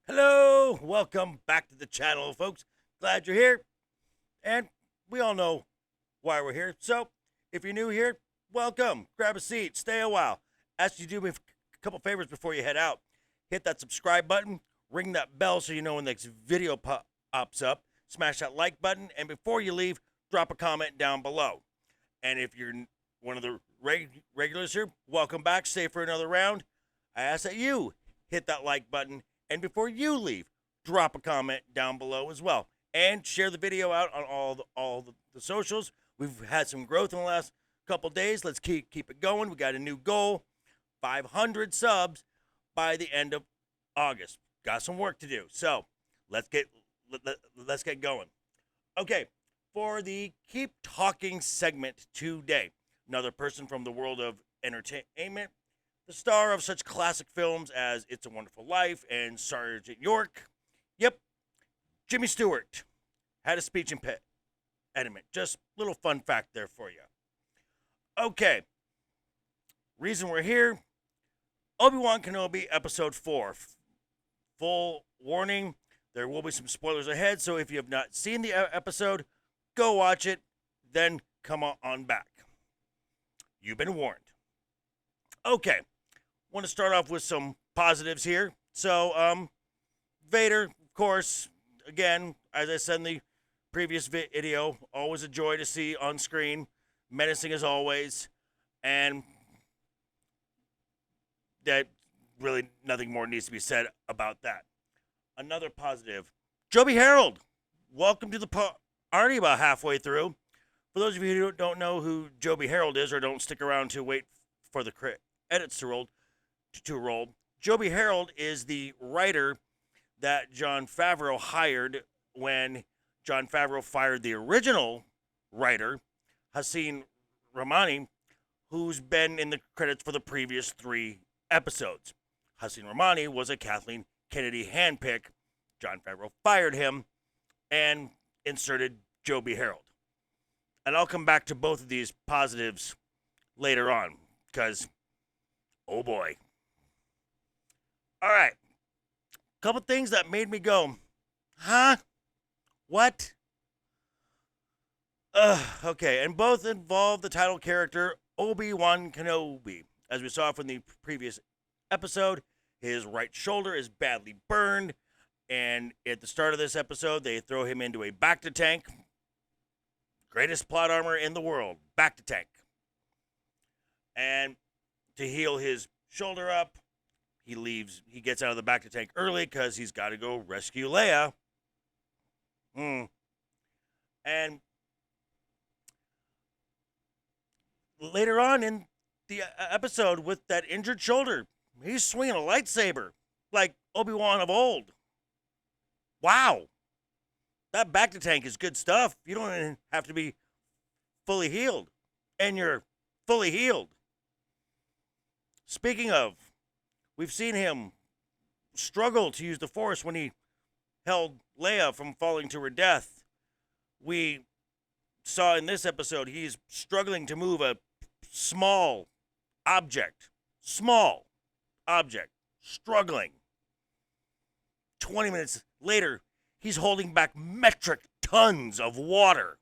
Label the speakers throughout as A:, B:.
A: Hello, welcome back to the channel, folks. Glad you're here, and we all know why we're here. So, if you're new here, welcome. Grab a seat, stay a while. Ask you to do me a couple favors before you head out. Hit that subscribe button, ring that bell so you know when the next video pops up. Smash that like button, and before you leave, drop a comment down below. And if you're one of the regulars here, welcome back. Stay for another round. I ask that you hit that like button. And before you leave, drop a comment down below as well. And share the video out on all the socials. We've had some growth in the last couple days. Let's keep it going. We got a new goal, 500 subs by the end of August. Got some work to do. So let's get going. Okay, for the Keep Talking segment today, another person from the world of entertainment, the star of such classic films as It's a Wonderful Life and Sergeant York. Yep, Jimmy Stewart had a speech impediment. Just a little fun fact there for you. Okay, reason we're here, Obi-Wan Kenobi Episode 4. Full warning, there will be some spoilers ahead, so if you have not seen the episode, go watch it, then come on back. You've been warned. Okay. Want to start off with some positives here. So, Vader, of course, again, as I said in the previous video, always a joy to see on screen, menacing as always, and that really nothing more needs to be said about that. Another positive, Joby Harold, welcome to the party about halfway through. For those of you who don't know who Joby Harold is or don't stick around to wait for the credits to roll, Joby Harold is the writer that Jon Favreau hired when Jon Favreau fired the original writer, Hossein Ramani, who's been in the credits for the previous 3 episodes. Hossein Ramani was a Kathleen Kennedy handpick. Jon Favreau fired him and inserted Joby Harold. And I'll come back to both of these positives later on, because, oh boy. All right. Couple things that made me go, huh? What? Okay, and both involve the title character Obi-Wan Kenobi. As we saw from the previous episode, his right shoulder is badly burned, and at the start of this episode, they throw him into a Bacta tank. Greatest plot armor in the world, Bacta tank. And to heal his shoulder up, he gets out of the Bacta tank early because he's got to go rescue Leia. And later on in the episode, with that injured shoulder, he's swinging a lightsaber like Obi-Wan of old. Wow. That Bacta tank is good stuff. You don't even have to be fully healed. And you're fully healed. Speaking of, we've seen him struggle to use the Force when he held Leia from falling to her death. We saw in this episode he's struggling to move a small object. Struggling. 20 minutes later, he's holding back metric tons of water.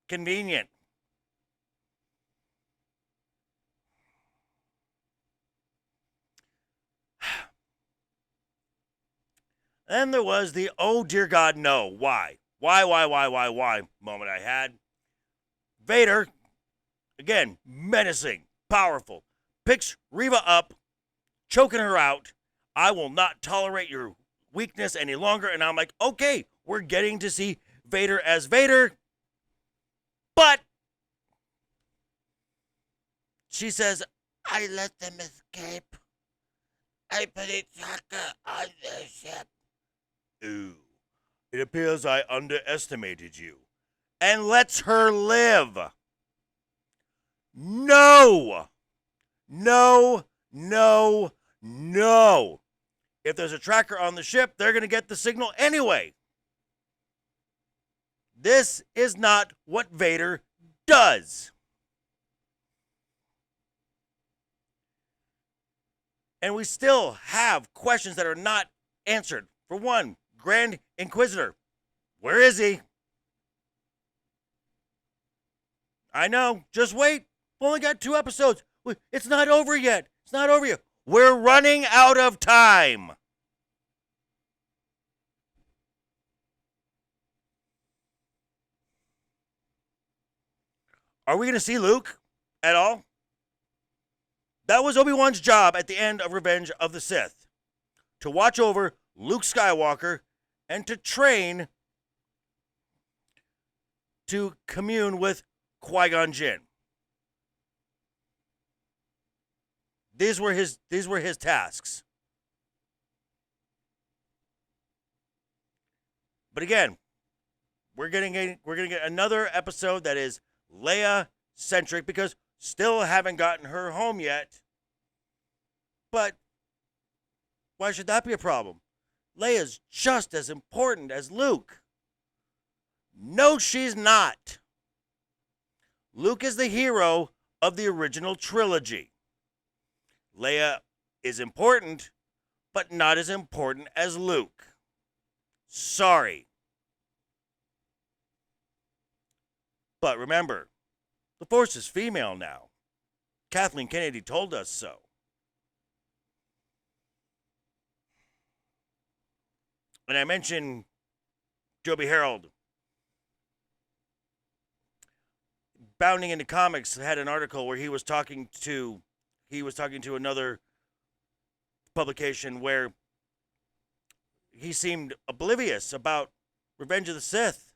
A: Convenient. Then there was the, oh dear God, no. Why moment I had. Vader, again, menacing, powerful, picks Reva up, choking her out. I will not tolerate your weakness any longer. And I'm like, okay, we're getting to see Vader as Vader. But she says, I let them escape. I put a tracker on the ship. Ooh, it appears I underestimated you. And lets her live. No. If there's a tracker on the ship, they're going to get the signal anyway. This is not what Vader does. And we still have questions that are not answered. For one, Grand Inquisitor. Where is he? I know. Just wait. We only got 2 episodes. It's not over yet. It's not over yet. We're running out of time. Are we going to see Luke at all? That was Obi-Wan's job at the end of Revenge of the Sith. To watch over Luke Skywalker and to train to commune with Qui-Gon Jinn. These were his tasks. But again, we're gonna get another episode that is Leia centric because still haven't gotten her home yet. But why should that be a problem? Leia's just as important as Luke. No, she's not. Luke is the hero of the original trilogy. Leia is important, but not as important as Luke. Sorry. But remember, the Force is female now. Kathleen Kennedy told us so. And I mentioned Joby Harold. Bounding into Comics had an article where he was talking to another publication where he seemed oblivious about Revenge of the Sith.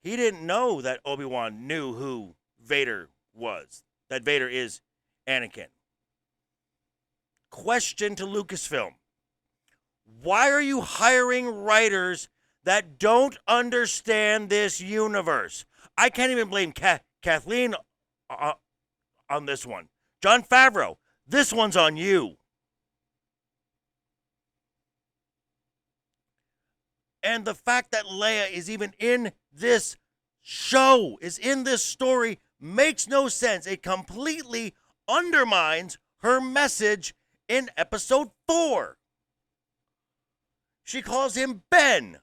A: He didn't know that Obi-Wan knew who Vader was, that Vader is Anakin. Question to Lucasfilm. Why are you hiring writers that don't understand this universe? I can't even blame Kathleen on this one. Jon Favreau, this one's on you. And the fact that Leia is even in this show, is in this story, makes no sense. It completely undermines her message in episode 4. She calls him Ben.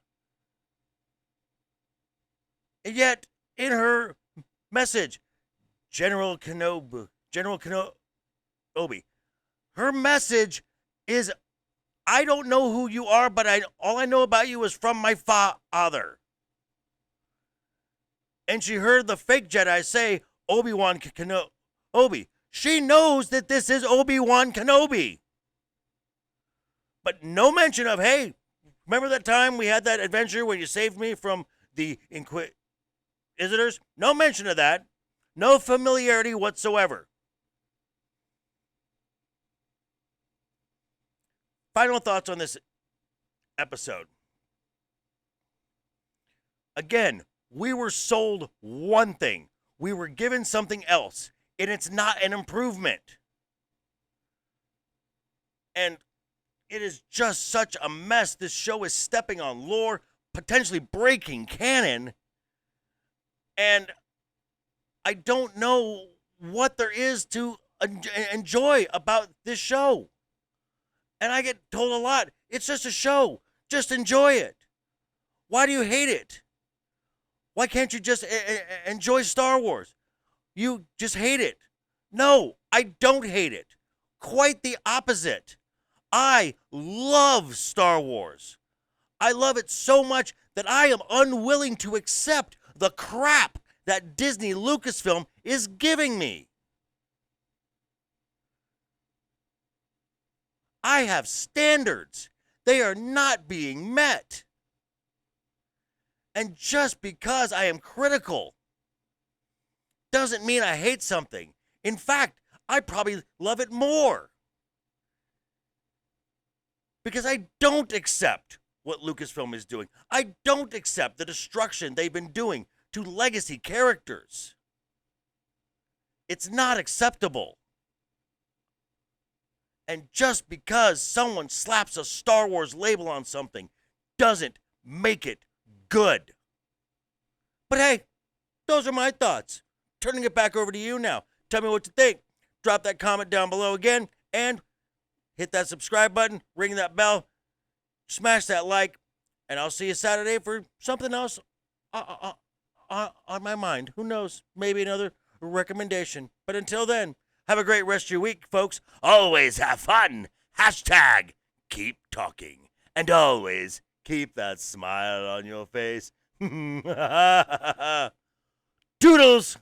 A: And yet, in her message, General Kenobi, her message is, I don't know who you are, but all I know about you is from my father. And she heard the fake Jedi say, Obi-Wan Kenobi. She knows that this is Obi-Wan Kenobi. But no mention of, hey, remember that time we had that adventure when you saved me from the Inquisitors? No mention of that. No familiarity whatsoever. Final thoughts on this episode. Again, we were sold one thing. We were given something else. And it's not an improvement. And it is just such a mess. This show is stepping on lore, potentially breaking canon. And I don't know what there is to enjoy about this show. And I get told a lot, it's just a show. Just enjoy it. Why do you hate it? Why can't you just enjoy Star Wars? You just hate it. No, I don't hate it. Quite the opposite. I love Star Wars. I love it so much that I am unwilling to accept the crap that Disney Lucasfilm is giving me. I have standards. They are not being met. And just because I am critical doesn't mean I hate something. In fact, I probably love it more. Because I don't accept what Lucasfilm is doing. I don't accept the destruction they've been doing to legacy characters. It's not acceptable. And just because someone slaps a Star Wars label on something doesn't make it good. But hey, those are my thoughts. Turning it back over to you now. Tell me what you think. Drop that comment down below again. And hit that subscribe button, ring that bell, smash that like, and I'll see you Saturday for something else on my mind. Who knows? Maybe another recommendation. But until then, have a great rest of your week, folks. Always have fun. Hashtag keep talking. And always keep that smile on your face. Doodles!